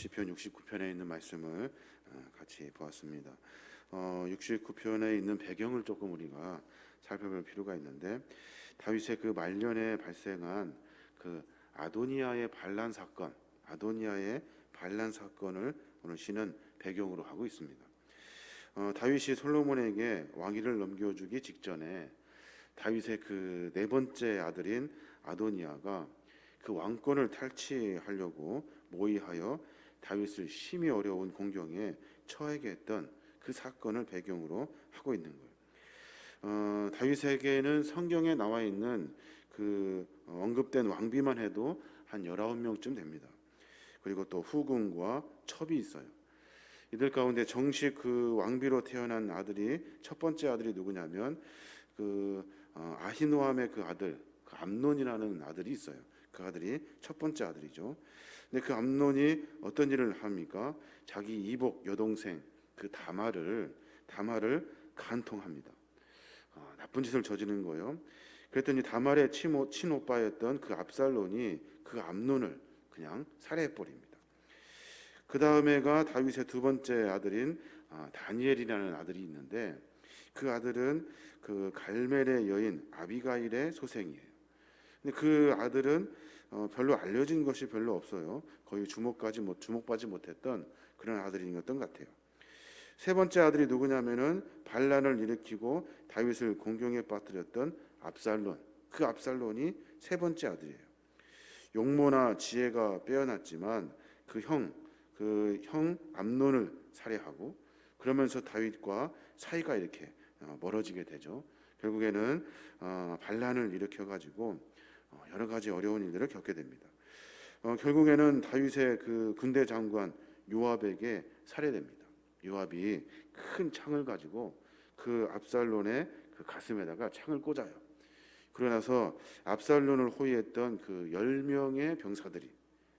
시편 69편에 있는 말씀을 같이 보았습니다. 69편에 있는 배경을 조금 우리가 살펴볼 필요가 있는데, 다윗의 그 말년에 발생한 그 아도니아의 반란 사건을 오늘 시는 배경으로 하고 있습니다. 다윗이 솔로몬에게 왕위를 넘겨주기 직전에 다윗의 그 네 번째 아들인 아도니아가 그 왕권을 탈취하려고 모의하여 다윗을 심히 어려운 공경에 처하게 했던 그 사건을 배경으로 하고 있는 거예요. 다윗에게는 성경에 나와 있는 그 언급된 왕비만 해도 한 19명쯤 됩니다. 그리고 또 후궁과 첩이 있어요. 이들 가운데 정식 그 왕비로 태어난 아들이, 첫 번째 아들이 누구냐면 아히노함의 그 아들, 그 암논이라는 아들이 있어요. 그 아들이 첫 번째 아들이죠. 근데 그 암논이 어떤 일을 합니까? 자기 이복 여동생 그 다말을 간통합니다. 나쁜 짓을 저지른 거예요. 그랬더니 다말의 친오빠였던 그 압살론이 그 암논을 그냥 살해해 버립니다. 그 다음에가 다윗의 두 번째 아들인 다니엘이라는 아들이 있는데, 그 아들은 그 갈멜의 여인 아비가일의 소생이에요. 근데 그 아들은 별로 알려진 것이 별로 없어요. 거의 주목받지 못했던 그런 아들이었던 것 같아요. 세 번째 아들이 누구냐면은 반란을 일으키고 다윗을 공경에 빠뜨렸던 압살론. 그 압살론이 세 번째 아들이에요. 용모나 지혜가 빼어났지만 그 형 암논을 살해하고, 그러면서 다윗과 사이가 이렇게 멀어지게 되죠. 결국에는 반란을 일으켜 가지고 여러 가지 어려운 일들을 겪게 됩니다. 결국에는 다윗의 그 군대 장관 요압에게 살해됩니다. 요압이 큰 창을 가지고 그 압살론의 그 가슴에다가 창을 꽂아요. 그러나서 압살론을 호위했던 그 10명의 병사들이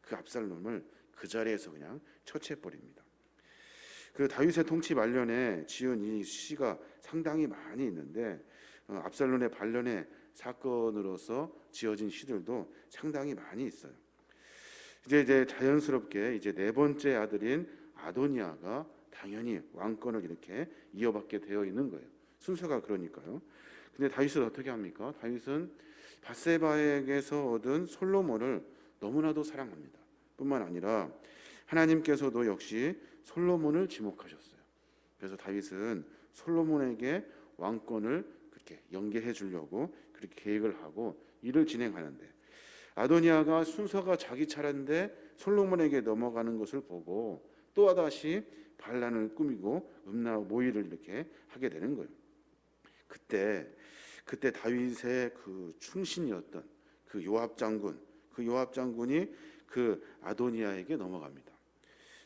그 압살론을 그 자리에서 그냥 처치해 버립니다. 그 다윗의 통치 말년에 지은 이 시가 상당히 많이 있는데, 압살론의 반란의 사건으로서 지어진 시들도 상당히 많이 있어요. 이제 자연스럽게 이제 네 번째 아들인 아도니아가 당연히 왕권을 이렇게 이어받게 되어 있는 거예요. 순서가 그러니까요. 근데 다윗은 어떻게 합니까? 다윗은 밧세바에게서 얻은 솔로몬을 너무나도 사랑합니다. 뿐만 아니라 하나님께서도 역시 솔로몬을 지목하셨어요. 그래서 다윗은 솔로몬에게 왕권을 그렇게 연계해 주려고 그렇게 계획을 하고 일을 진행하는데, 아도니아가 순서가 자기 차례인데 솔로몬에게 넘어가는 것을 보고 또다시 반란을 꾸미고 모의를 이렇게 하게 되는 거예요. 그때 다윗의 그 충신이었던 그 요압 장군이 그 아도니아에게 넘어갑니다.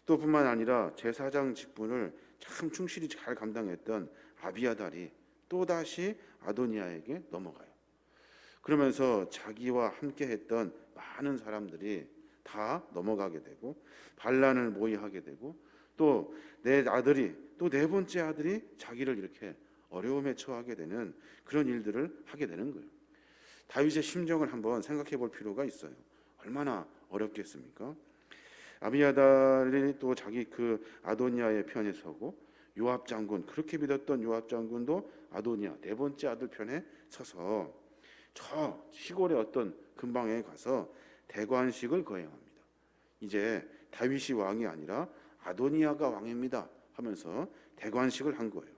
또 뿐만 아니라 제사장 직분을 참 충실히 잘 감당했던 아비아달이 또다시 아도니아에게 넘어가요. 그러면서 자기와 함께 했던 많은 사람들이 다 넘어가게 되고 반란을 모의하게 되고, 또 네 번째 아들이 자기를 이렇게 어려움에 처하게 되는 그런 일들을 하게 되는 거예요. 다윗의 심정을 한번 생각해 볼 필요가 있어요. 얼마나 어렵겠습니까? 아비아달이 또 자기 그 아도니아의 편에 서고, 요압 장군, 그렇게 믿었던 요압 장군도 아도니아 네 번째 아들 편에 서서 저 시골의 어떤 근방에 가서 대관식을 거행합니다. 이제 다윗이 왕이 아니라 아도니아가 왕입니다 하면서 대관식을 한 거예요.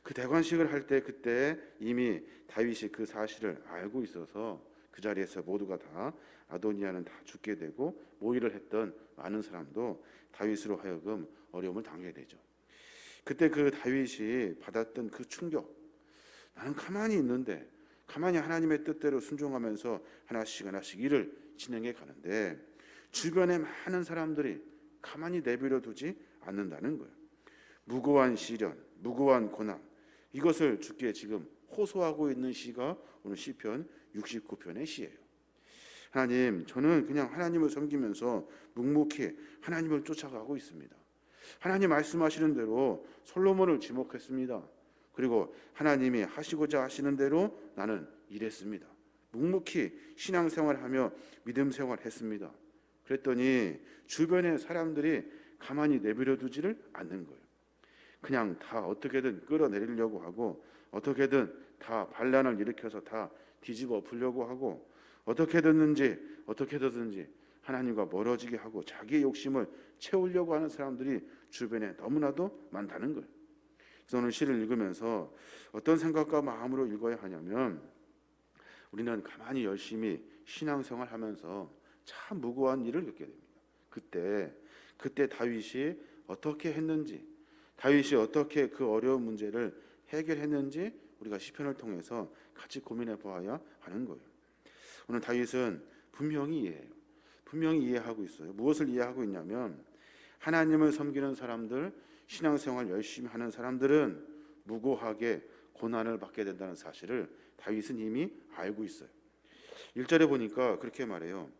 그 대관식을 할 때 그때 이미 다윗이 그 사실을 알고 있어서 그 자리에서 모두가 다 아도니아는 다 죽게 되고, 모의를 했던 많은 사람도 다윗으로 하여금 어려움을 당하게 되죠. 그때 그 다윗이 받았던 그 충격, 나는 가만히 있는데 가만히 하나님의 뜻대로 순종하면서 하나씩 일을 진행해 가는데 주변에 많은 사람들이 가만히 내버려 두지 않는다는 거예요. 무고한 시련, 무고한 고난, 이것을 주께 지금 호소하고 있는 시가 오늘 시편 69편의 시예요. 하나님, 저는 그냥 하나님을 섬기면서 묵묵히 하나님을 쫓아가고 있습니다. 하나님 말씀하시는 대로 솔로몬을 지목했습니다. 그리고 하나님이 하시고자 하시는 대로 나는 일했습니다. 묵묵히 신앙생활하며 믿음 생활했습니다. 그랬더니 주변의 사람들이 가만히 내버려 두지를 않는 거예요. 그냥 다 어떻게든 끌어내리려고 하고, 어떻게든 다 반란을 일으켜서 다 뒤집어 보려고 하고, 어떻게든지 하나님과 멀어지게 하고 자기의 욕심을 채우려고 하는 사람들이 주변에 너무나도 많다는 거예요. 그래서 오늘 시를 읽으면서 어떤 생각과 마음으로 읽어야 하냐면, 우리는 가만히 열심히 신앙생활 하면서 참 무고한 일을 겪게 됩니다. 그때 다윗이 어떻게 했는지, 다윗이 어떻게 그 어려운 문제를 해결했는지 우리가 시편을 통해서 같이 고민해 보아야 하는 거예요. 오늘 다윗은 분명히 이해하고 있어요. 무엇을 이해하고 있냐면, 하나님을 섬기는 사람들, 신앙생활 열심히 하는 사람들은 무고하게 고난을 받게 된다는 사실을 다윗은 이미 알고 있어요. 1절에 보니까 그렇게 말해요.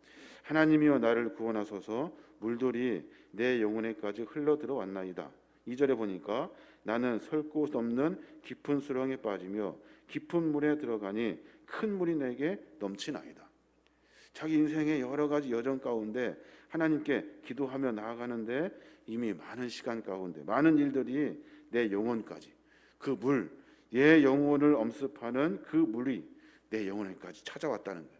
하나님이여 나를 구원하소서, 물들이 내 영혼에까지 흘러들어 왔나이다. 2절에 보니까 나는 설 곳 없는 깊은 수렁에 빠지며 깊은 물에 들어가니 큰 물이 내게 넘치나이다. 자기 인생의 여러 가지 여정 가운데 하나님께 기도하며 나아가는데 이미 많은 시간 가운데 많은 일들이 내 영혼까지, 그 물, 내 영혼을 엄습하는 그 물이 내 영혼에까지 찾아왔다는 거예요.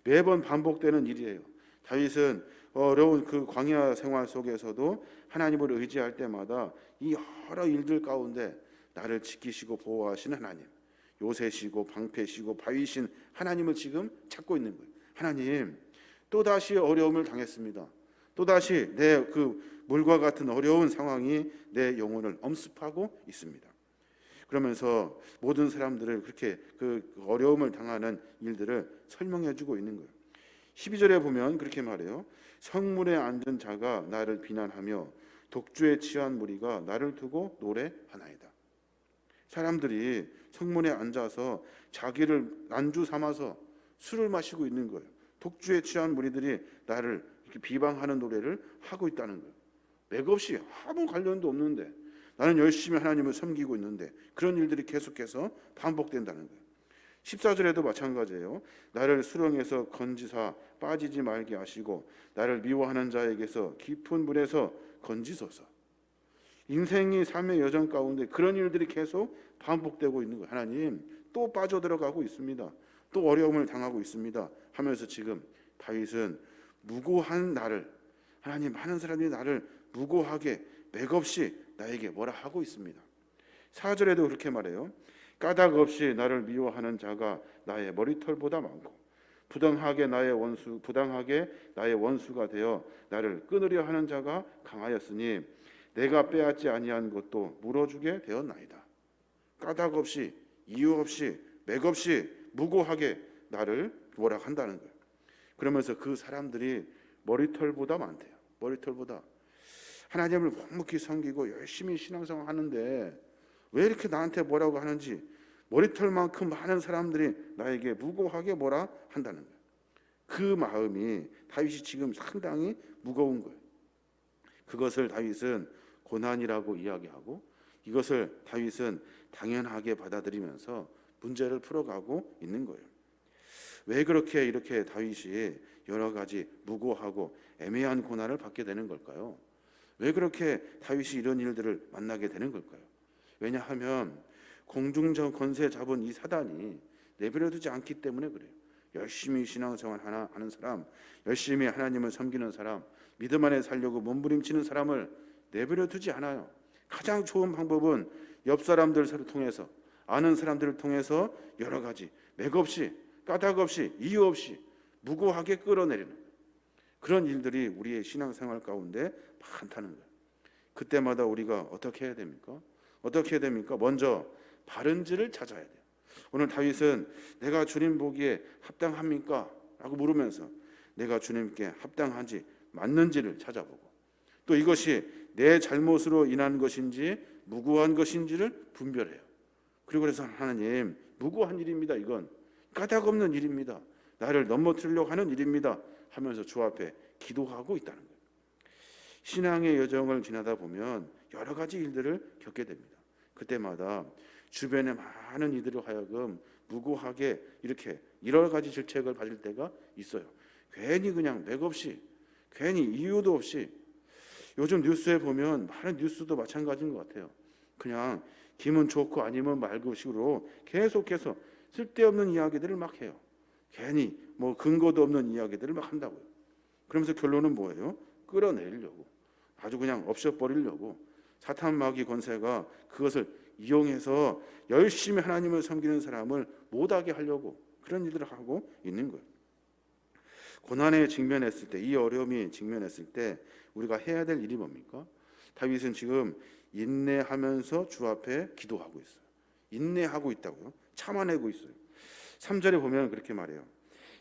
매번 반복되는 일이에요. 다윗은 어려운 그 광야 생활 속에서도 하나님을 의지할 때마다 이 여러 일들 가운데 나를 지키시고 보호하시는 하나님, 요새시고 방패시고 바위신 하나님을 지금 찾고 있는 거예요. 하나님, 또다시 어려움을 당했습니다. 또다시 내 그 물과 같은 어려운 상황이 내 영혼을 엄습하고 있습니다. 그러면서 모든 사람들을 그렇게 그 어려움을 당하는 일들을 설명해 주고 있는 거예요. 12절에 보면 그렇게 말해요. 성문에 앉은 자가 나를 비난하며 독주에 취한 무리가 나를 두고 노래하나이다. 사람들이 성문에 앉아서 자기를 안주 삼아서 술을 마시고 있는 거예요. 독주에 취한 무리들이 나를 이렇게 비방하는 노래를 하고 있다는 거예요. 맥없이 아무 관련도 없는데, 나는 열심히 하나님을 섬기고 있는데 그런 일들이 계속해서 반복된다는 거예요. 14절에도 마찬가지예요. 나를 수렁에서 건지사 빠지지 말게 하시고 나를 미워하는 자에게서 깊은 물에서 건지소서. 인생이 삶의 여정 가운데 그런 일들이 계속 반복되고 있는 거예요. 하나님, 또 빠져들어가고 있습니다. 또 어려움을 당하고 있습니다 하면서 지금 다윗은 무고한 나를, 하나님, 많은 사람들이 나를 무고하게 맥없이 나에게 뭐라 하고 있습니다. 4절에도 그렇게 말해요. 까닭 없이 나를 미워하는 자가 나의 머리털보다 많고 부당하게 나의 원수가 되어 나를 끊으려 하는 자가 강하였으니 내가 빼앗지 아니한 것도 물어주게 되었나이다. 까닭 없이, 이유 없이, 맥없이 무고하게 나를 뭐라 한다는 거예요. 그러면서 그 사람들이 머리털보다 많대요. 머리털보다. 하나님을 묵묵히 섬기고 열심히 신앙생활 하는데 왜 이렇게 나한테 뭐라고 하는지, 머리털만큼 많은 사람들이 나에게 무고하게 뭐라 한다는 거예요. 그 마음이 다윗이 지금 상당히 무거운 거예요. 그것을 다윗은 고난이라고 이야기하고 이것을 다윗은 당연하게 받아들이면서 문제를 풀어가고 있는 거예요. 왜 그렇게 이렇게 다윗이 여러 가지 무고하고 애매한 고난을 받게 되는 걸까요? 왜 그렇게 다윗이 이런 일들을 만나게 되는 걸까요? 왜냐하면 공중전 권세 잡은 이 사단이 내버려두지 않기 때문에 그래요. 열심히 신앙생활 하는 사람, 열심히 하나님을 섬기는 사람, 믿음 안에 살려고 몸부림치는 사람을 내버려두지 않아요. 가장 좋은 방법은 옆 사람들을 통해서, 아는 사람들을 통해서 여러 가지 맥없이, 까닭 없이, 이유 없이 무고하게 끌어내리는 그런 일들이 우리의 신앙생활 가운데 많다는 거예요. 그때마다 우리가 어떻게 해야 됩니까? 어떻게 해야 됩니까? 먼저 바른 길을 찾아야 돼요. 오늘 다윗은 내가 주님 보기에 합당합니까? 라고 물으면서 내가 주님께 합당한지 맞는지를 찾아보고, 또 이것이 내 잘못으로 인한 것인지 무고한 것인지를 분별해요. 그리고 그래서 하나님, 무고한 일입니다. 이건 까닭 없는 일입니다. 나를 넘어뜨리려고 하는 일입니다 하면서 주 앞에 기도하고 있다는 거예요. 신앙의 여정을 지나다 보면 여러 가지 일들을 겪게 됩니다. 그때마다 주변에 많은 이들을 하여금 무고하게 이렇게 여러 가지 질책을 받을 때가 있어요. 괜히 그냥 맥없이 괜히 이유도 없이 요즘 뉴스에 보면 많은 뉴스도 마찬가지인 것 같아요. 그냥 기면 좋고 아니면 말고 식으로 계속해서 쓸데없는 이야기들을 막 해요. 괜히 뭐 근거도 없는 이야기들을 막 한다고요. 그러면서 결론은 뭐예요? 끌어내리려고, 아주 그냥 없애버리려고 사탄 마귀 권세가 그것을 이용해서 열심히 하나님을 섬기는 사람을 못하게 하려고 그런 일들을 하고 있는 거예요. 고난에 직면했을 때, 이 어려움이 직면했을 때 우리가 해야 될 일이 뭡니까? 다윗은 지금 인내하면서 주 앞에 기도하고 있어요. 인내하고 있다고요. 참아내고 있어요. 3절에 보면 그렇게 말해요.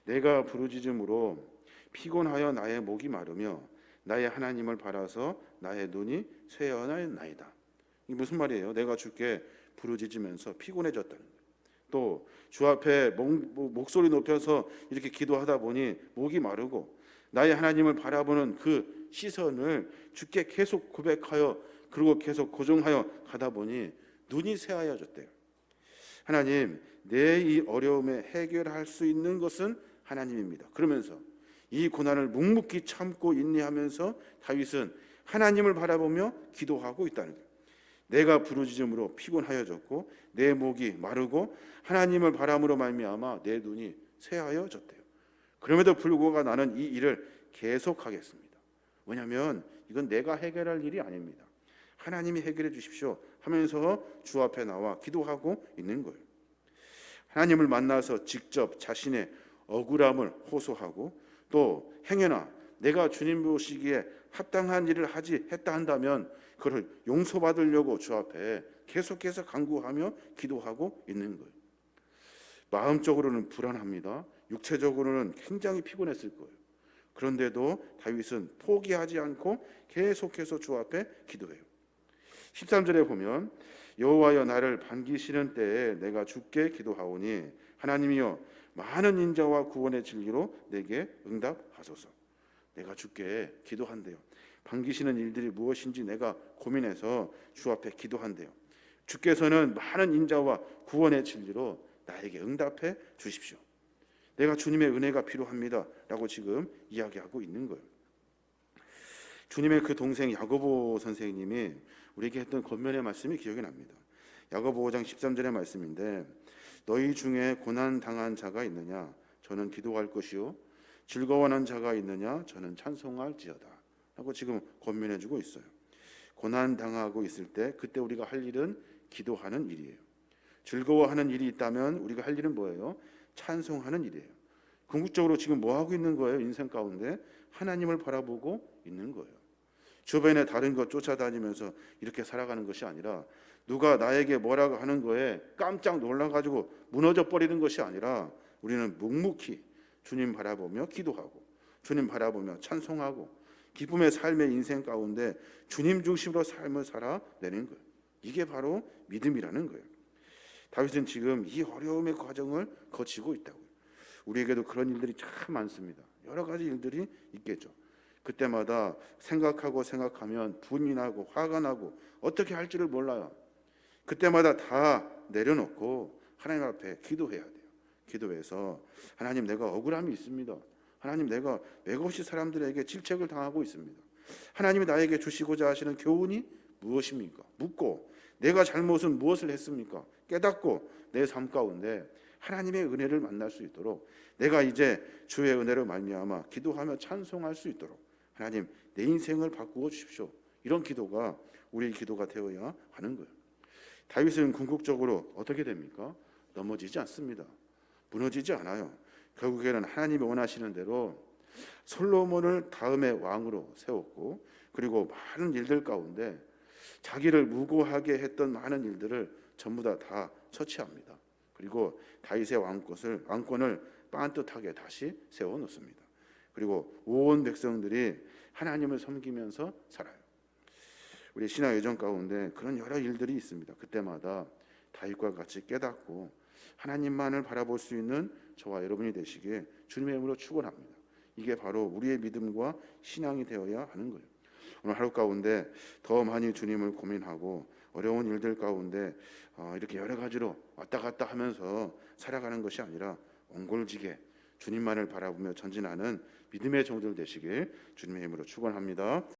내가 부르짖음으로 피곤하여 나의 목이 마르며 나의 하나님을 바라서 나의 눈이 쇠어나였나이다. 이게 무슨 말이에요? 내가 주께 부르짖으면서 피곤해졌다는 거예요. 또 주 앞에 목소리 높여서 이렇게 기도하다 보니 목이 마르고 나의 하나님을 바라보는 그 시선을 주께 계속 고백하여 그리고 계속 고정하여 가다 보니 눈이 새하여졌대요. 하나님, 내 이 어려움에 해결할 수 있는 것은 하나님입니다. 그러면서 이 고난을 묵묵히 참고 인내하면서 다윗은 하나님을 바라보며 기도하고 있다는 거예요. 내가 부르짖음으로 피곤하여졌고 내 목이 마르고 하나님을 바람으로 말미암아 내 눈이 새하여졌대요. 그럼에도 불구하고 나는 이 일을 계속하겠습니다. 왜냐하면 이건 내가 해결할 일이 아닙니다. 하나님이 해결해 주십시오 하면서 주 앞에 나와 기도하고 있는 거예요. 하나님을 만나서 직접 자신의 억울함을 호소하고 또 행여나 내가 주님 보시기에 합당한 일을 했다 한다면 그를 용서받으려고 주 앞에 계속해서 간구하며 기도하고 있는 거예요. 마음적으로는 불안합니다. 육체적으로는 굉장히 피곤했을 거예요. 그런데도 다윗은 포기하지 않고 계속해서 주 앞에 기도해요. 13절에 보면 여호와여 나를 반기시는 때에 내가 주께 기도하오니 하나님이여 많은 인자와 구원의 진리로 내게 응답하소서. 내가 주께 기도한대요. 반기시는 일들이 무엇인지 내가 고민해서 주 앞에 기도한대요. 주께서는 많은 인자와 구원의 진리로 나에게 응답해 주십시오. 내가 주님의 은혜가 필요합니다 라고 지금 이야기하고 있는 거예요. 주님의 그 동생 야고보 선생님이 우리에게 했던 권면의 말씀이 기억이 납니다. 야고보 5장 13절의 말씀인데 너희 중에 고난 당한 자가 있느냐 저는 기도할 것이요 즐거워하는 자가 있느냐 저는 찬송할지어다 라고 지금 권면해 주고 있어요. 고난 당하고 있을 때 그때 우리가 할 일은 기도하는 일이에요. 즐거워하는 일이 있다면 우리가 할 일은 뭐예요? 찬송하는 일이에요. 궁극적으로 지금 뭐 하고 있는 거예요? 인생 가운데 하나님을 바라보고 있는 거예요. 주변에 다른 것 쫓아다니면서 이렇게 살아가는 것이 아니라 누가 나에게 뭐라고 하는 거에 깜짝 놀라가지고 무너져 버리는 것이 아니라 우리는 묵묵히 주님 바라보며 기도하고 주님 바라보며 찬송하고 기쁨의 삶의 인생 가운데 주님 중심으로 삶을 살아내는 거예요. 이게 바로 믿음이라는 거예요. 다윗은 지금 이 어려움의 과정을 거치고 있다고요. 우리에게도 그런 일들이 참 많습니다. 여러 가지 일들이 있겠죠. 그때마다 생각하면 분이 나고 화가 나고 어떻게 할지를 몰라요. 그때마다 다 내려놓고 하나님 앞에 기도해야 돼요. 기도해서 하나님 내가 억울함이 있습니다. 하나님 내가 맥없이 사람들에게 질책을 당하고 있습니다. 하나님이 나에게 주시고자 하시는 교훈이 무엇입니까? 묻고 내가 잘못은 무엇을 했습니까? 깨닫고 내 삶 가운데 하나님의 은혜를 만날 수 있도록 내가 이제 주의 은혜로 말미암아 기도하며 찬송할 수 있도록 하나님 내 인생을 바꾸어 주십시오. 이런 기도가 우리의 기도가 되어야 하는 거예요. 다윗은 궁극적으로 어떻게 됩니까? 넘어지지 않습니다. 무너지지 않아요. 결국에는 하나님이 원하시는 대로 솔로몬을 다음의 왕으로 세웠고 그리고 많은 일들 가운데 자기를 무고하게 했던 많은 일들을 전부 다 처치합니다. 그리고 다윗의 왕권을 반듯하게 다시 세워놓습니다. 그리고 온 백성들이 하나님을 섬기면서 살아요. 우리 신앙 여정 가운데 그런 여러 일들이 있습니다. 그때마다 다윗과 같이 깨닫고 하나님만을 바라볼 수 있는 저와 여러분이 되시기에 주님의 이름으로 축원합니다. 이게 바로 우리의 믿음과 신앙이 되어야 하는 거예요. 오늘 하루 가운데 더 많이 주님을 고민하고 어려운 일들 가운데 이렇게 여러 가지로 왔다 갔다 하면서 살아가는 것이 아니라 옹골지게 주님만을 바라보며 전진하는 믿음의 종들 되시길 주님의 이름으로 축원합니다.